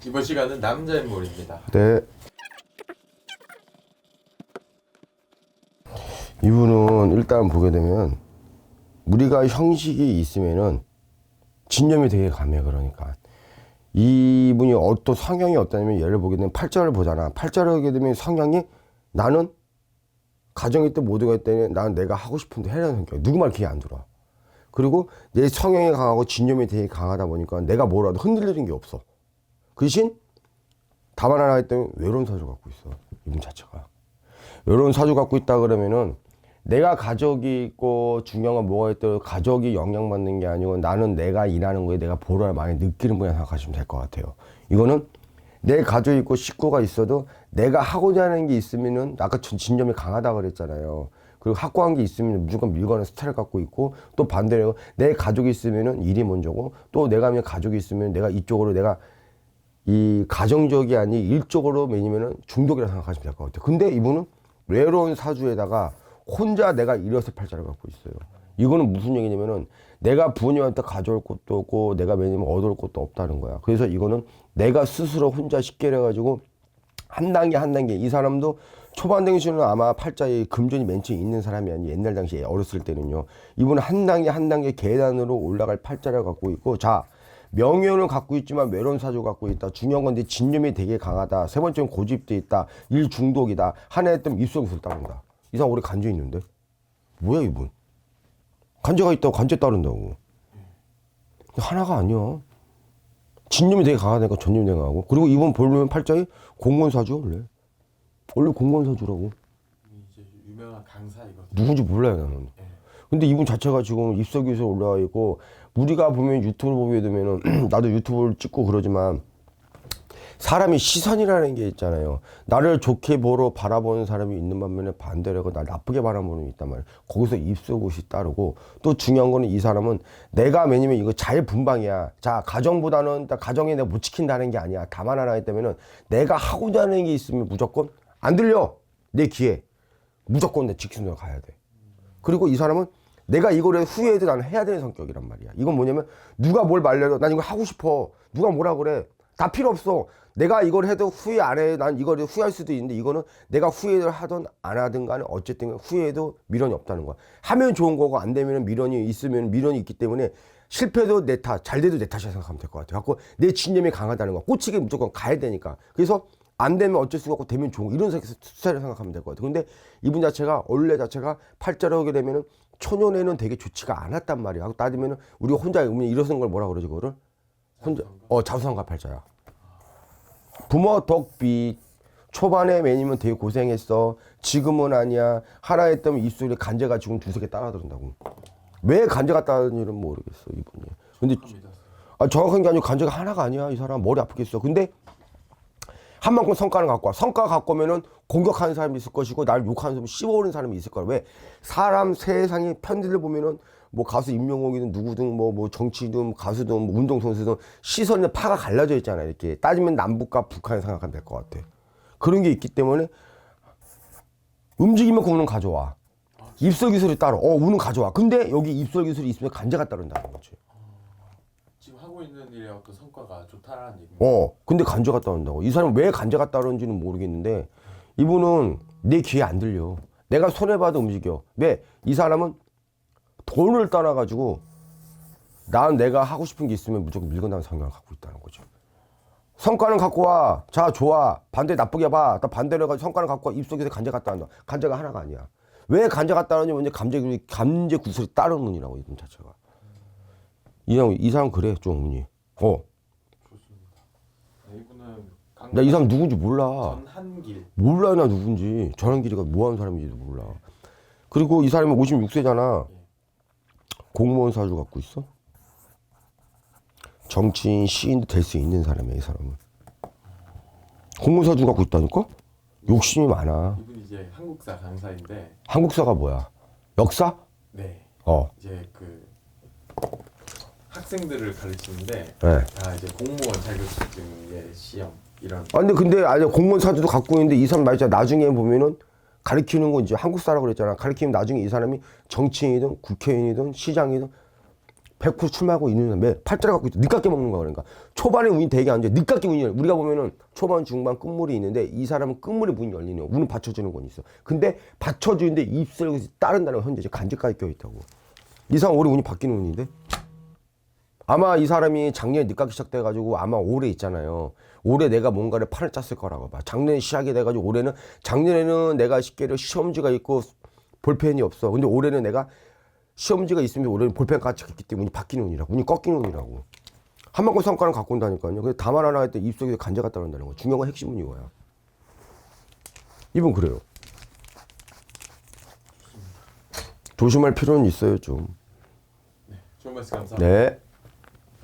이번 시간은 남자인물입니다. 네. 이분은 일단 보게 되면 우리가 형식이 있으면은 진념이 되게 강해. 그러니까 이분이 어떤 성향이 어떠냐면, 예를 보게 되면 팔자를 보잖아. 팔자를 보게 되면 성향이, 나는 가정일 때 모두가 있을 때는 나는 내가 하고 싶은데 해라는 성격. 누구 말 귀에 안 들어. 그리고 내 성향이 강하고 진념이 되게 강하다 보니까 내가 뭐라도 흔들리는 게 없어. 그 대신 다만 하나 했더니 외로운 사주 갖고 있어. 이분 자체가 외로운 사주 갖고 있다 그러면은, 내가 가족이 있고 중요한 건 뭐가 있더라도 가족이 영향받는 게 아니고 나는 내가 일하는 거에 내가 보람을 많이 느끼는 거야 생각하시면 될 것 같아요. 이거는 내 가족이 있고 식구가 있어도 내가 하고자 하는 게 있으면은, 아까 진념이 강하다 그랬잖아요. 그리고 확고한 게 있으면 무조건 밀거나 스타일을 갖고 있고, 또 반대로 내 가족이 있으면은 일이 먼저고, 또 내가 만약 가족이 있으면 내가 이쪽으로 내가 이 가정적이 아닌 일적으로 매니면은 중독이라 생각하시면 될 것 같아요. 근데 이분은 외로운 사주에다가 혼자 내가 일어설 팔자를 갖고 있어요. 이거는 무슨 얘기냐면은, 내가 부모님한테 가져올 것도 없고 내가 매니면 얻을 것도 없다는 거야. 그래서 이거는 내가 스스로 혼자 쉽게 해가지고 한 단계 한 단계, 이 사람도 초반 당시에는 아마 팔자에 금전이 맨 처음에 있는 사람이 아니, 옛날 당시에 어렸을 때는요, 이분은 한 단계 한 단계 계단으로 올라갈 팔자를 갖고 있고, 자, 명예는 갖고 있지만 외로운 사주 갖고 있다. 중요한 건 내 진념이 되게 강하다. 세 번째는 고집돼 있다. 일 중독이다. 하나에 뜨면 입속에서 따른다. 이 사람 우리 간제 있는데? 뭐야 이분? 간제가 있다고 간제 따른다고. 하나가 아니야. 진념이 되게 강하다니까 전념이 되게 강하고. 그리고 이분 보면 팔자에 공무원 사주야 원래. 원래 공무원 사주라고. 이제 유명한 강사이거든요. 누군지 몰라요 나는. 근데 이분 자체가 지금 입석에서 올라와 있고, 우리가 보면 유튜브를 보게 되면은 나도 유튜브를 찍고 그러지만, 사람이 시선이라는 게 있잖아요. 나를 좋게 보러 바라보는 사람이 있는 반면에 반대로 날 나쁘게 바라보는 사람이 있단 말이에요. 거기서 입속옷이 따르고, 또 중요한 거는 이 사람은 내가 왜냐면 이거 자율분방이야. 자, 가정보다는 가정에 내가 못 지킨다는 게 아니야. 다만 하나 있다면은 내가 하고자 하는 게 있으면 무조건 안 들려. 내 귀에 무조건 내 지키는 데 가야 돼. 그리고 이 사람은 내가 이거를 후회해도 나는 해야 되는 성격이란 말이야. 이건 뭐냐면, 누가 뭘 말려도 난 이거 하고 싶어. 누가 뭐라 그래. 다 필요 없어. 내가 이걸 해도 후회 안 해. 난 이걸 후회할 수도 있는데, 이거는 내가 후회를 하든 안 하든 간에 어쨌든 후회해도 미련이 없다는 거야. 하면 좋은 거고 안 되면 미련이 있으면 미련이 있기 때문에, 실패도 내 탓, 잘 돼도 내 탓이라 생각하면 될 것 같아. 갖고 내 진념이 강하다는 거야. 꽂히게 무조건 가야 되니까. 그래서 안 되면 어쩔 수가 없고 되면 좋은 거, 이런 스타일을 생각하면 될 것 같아. 근데 이분 자체가 원래 자체가 팔자로 하게 되면은 초년에는 되게 좋지가 않았단 말이야. 하고 따지면은 우리가 혼자 일어선 걸 뭐라 그러지 그거를? 혼자 자수성가 팔자야. 부모 덕비 초반에 매니면 되게 고생했어. 지금은 아니야. 하나 했다면 입술에 간제가 지금 두세 개 따라들은다고. 왜 간제가 따르는 일은 모르겠어 이분이. 근데 정확한 게 아니고 간제가 하나가 아니야. 이 사람 머리 아프겠어. 근데 한 만큼 성과를 갖고 와. 성과 갖고 오면은 공격하는 사람이 있을 것이고, 날 욕하는 사람이 씹어오는 사람이 있을 거야. 왜? 사람 세상이 편들을 보면은 뭐 가수 임영웅이든 누구든 뭐 정치든 가수든 뭐 운동선수든 시선에 파가 갈라져 있잖아요. 이렇게 따지면 남북과 북한을 생각하면 될 것 같아. 그런 게 있기 때문에 움직이면 그 우는 가져와. 입술 기술이 따로. 우는 가져와. 근데 여기 입술 기술이 있으면 간제가 따른다는 거지. 지금 하고 있는 일의 어떤 성과가 좋다라는 얘기입니다. 근데 간제가 따른다고. 이 사람은 왜 간제가 따르는지는 모르겠는데, 이분은 내 귀에 안 들려. 내가 손해봐도 움직여. 왜? 이 사람은 돈을 떠나가지고 난 내가 하고 싶은 게 있으면 무조건 밀건다는 성향을 갖고 있다는 거죠. 성과는 갖고 와. 자, 좋아. 반대 나쁘게 봐. 나 반대로 해가지고 성과는 갖고 와. 입속에서 간제 갖다 한다. 간제가 하나가 아니야. 왜 간제 갖다 하느냐? 먼저 감제 구슬이 따르는 분이라고, 이분 자체가. 이 사람 그래, 좀 운이. 좋습니다. 네, 이분은 나 이 사람 누군지 몰라. 전한길. 몰라, 나 누군지. 전한길이가 뭐 하는 사람인지도 몰라. 그리고 이 사람이 56세잖아. 공무원 사주 갖고 있어? 정치인, 시인도 될 수 있는 사람이야, 이 사람은. 공무원 사주 갖고 있다니까? 욕심이 많아. 이분이 이제 한국사 강사인데. 한국사가 뭐야? 역사? 네. 이제 그 학생들을 가르치는데, 네. 다 이제 공무원 자격증의 시험 이런. 근데 아니, 공무원 사주도 갖고 있는데, 이 사람 말이잖아. 나중에 보면은 가르치는 건 이제 한국사라고 그랬잖아. 가르치면 나중에 이 사람이 정치인이든 국회의원이든 시장이든 100% 출마하고 있는 사람이 팔자를 갖고 있어. 늦깎이 먹는 거야. 그러니까 초반에 운이 되게 안 좋아. 늦깎이 운이 열려. 우리가 보면은 초반 중반 끝물이 있는데 이 사람은 끝물에 문이 열리는 거야. 운은 받쳐주는 건 있어. 근데 받쳐주는데 입술에 따른다는 건 현재 이제 간제까지 껴있다고. 이 사람 올해 운이 바뀌는 운인데 아마 이 사람이 작년에 늦깎이 시작돼가지고 아마 올해 있잖아요. 올해 내가 뭔가를 판을 짰을 거라고 봐. 작년에 시작이 돼가지고 올해는 작년에는 내가 쉽게 시험지가 있고 볼펜이 없어. 근데 올해는 내가 시험지가 있으면 올해는 볼펜까지 있기 때문에 운이 바뀌는 운이라고. 운이 꺾이는 운이라고. 한 만큼 성과는 갖고 온다니까요. 그래서 다만 하나 할때 입속에 간제가 따른다는 거. 중요한 건 핵심은 이거야. 이분 그래요. 조심할 필요는 있어요 좀. 좋은 말씀 감사합니다. 네.